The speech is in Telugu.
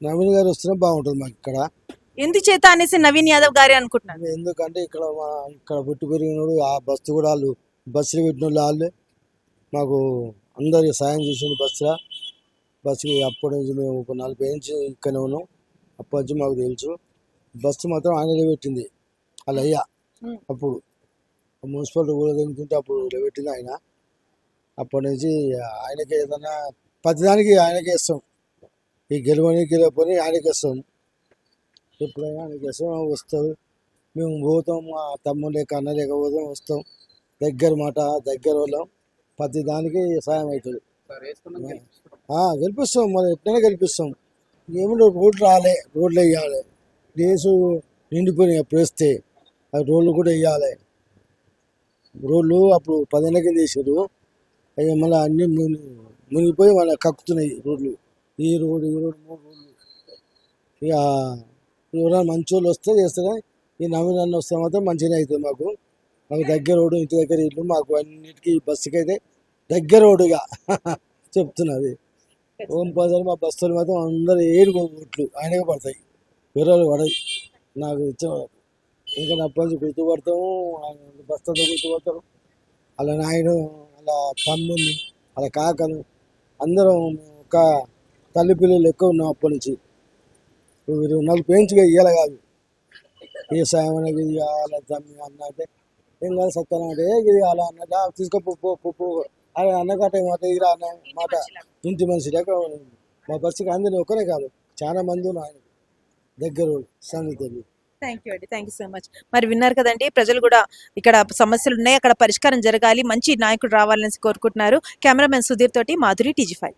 నవీన్ గారు వస్తేనే బాగుంటుంది మాకు ఇక్కడ. ఎందుచేత అనేసి నవీన్ యాదవ్ గారే అనుకుంటున్నారు. ఎందుకంటే ఇక్కడ పుట్టి పెరిగినోడు ఆ బస్సు కూడా వాళ్ళు బస్సులు పెట్టిన వాళ్ళే మాకు అందరికి సాయం చేసింది. బస్సుకి అప్పటి నుంచి మేము ఒక 40 నుంచి ఇక్కడనే ఉన్నాం. అప్పటి నుంచి మాకు తెలుసు. బస్సు మాత్రం ఆయననే పెట్టింది వాళ్ళ అయ్యా. అప్పుడు మున్సిపాలిటీ కూడా తింటుంటే అప్పుడు పెట్టింది ఆయన. అప్పటి నుంచి ఆయనకి ఏదైనా ప్రతిదానికి ఆయనకే ఇస్తాం. ఈ గెలవని ఆయనకి ఇస్తాం. ఎప్పుడైనా ఆయనకి ఇస్తాం. వస్తారు, మేము పోతాం. మా తమ్ముడు లేక అన్న లేక పోతాం, వస్తాం. దగ్గర మాట, దగ్గర వాళ్ళం. ప్రతి దానికి సాయం అవుతుంది. గెలిపిస్తాం, మనం ఎప్పుడైనా గెలిపిస్తాం. ఏమిటో రోడ్లు రాలే, రోడ్లు వేయాలి. డేసు నిండిపోయినాయి అప్పుడు వేస్తే ఆ రోడ్లు కూడా వేయాలి. రోడ్లు అప్పుడు 10 ఏళ్ళ కింద వేసారు. అవి మళ్ళీ అన్నీ మునిగిపోయి మళ్ళీ కక్కుతున్నాయి రోడ్లు. ఈ రోడ్డు 3 రోడ్లు. ఇక ఎవరైనా మంచి వాళ్ళు వస్తే చేస్తారు. ఈ నవీన్ అన్న వస్తే మాత్రం మంచిగానే అవుతుంది. మాకు దగ్గర రోడ్డు, ఇంటి దగ్గర ఇల్లు. మాకు అన్నిటికీ బస్సుకి అయితే దగ్గర రోడ్డుగా చెప్తున్నది. ఓంపదలు మా బస్సులు మాత్రం అందరూ 7 ఓట్లు ఆయనగా పడతాయి, వివరాలు పడాయి. నాకు ఇచ్చిన ఇంకా అప్పటి నుంచి గుర్తుపడతాము. బస్సుతో గుర్తుపడతారు. అలా నాయన, అలా తమ్ముని, అలా కాకను అందరం ఒక తల్లి పిల్లలు ఎక్కువ ఉన్నాం. అప్పటి నుంచి 40 పెంచుగా ఇయ్యాలి కాదు. ఏ సాయం అనేది ఇవ్వాలి తమ్మి అన్న అంటే ఏం కాదు, సత్తాన అంటే ఇది అలా అన్నదా తీసుకోపో అదే అన్నగట్ట మాట ఇరా అన్న మాట. ఇంటి మనిషి లేక మా బస్సుకి అందరినీ ఒక్కరే కాదు, చాలా మంది ఆయన దగ్గర సంగతి. థ్యాంక్ యూ అండి, థ్యాంక్ యూ సో మచ్. మరి విన్నారు కదండి, ప్రజలు కూడా ఇక్కడ సమస్యలు ఉన్నాయి, అక్కడ పరిష్కారం జరగాలి, మంచి నాయకుడు రావాలని కోరుకుంటున్నారు. కెమెరామెన్ సుధీర్ తోటి మాధురి, TG5.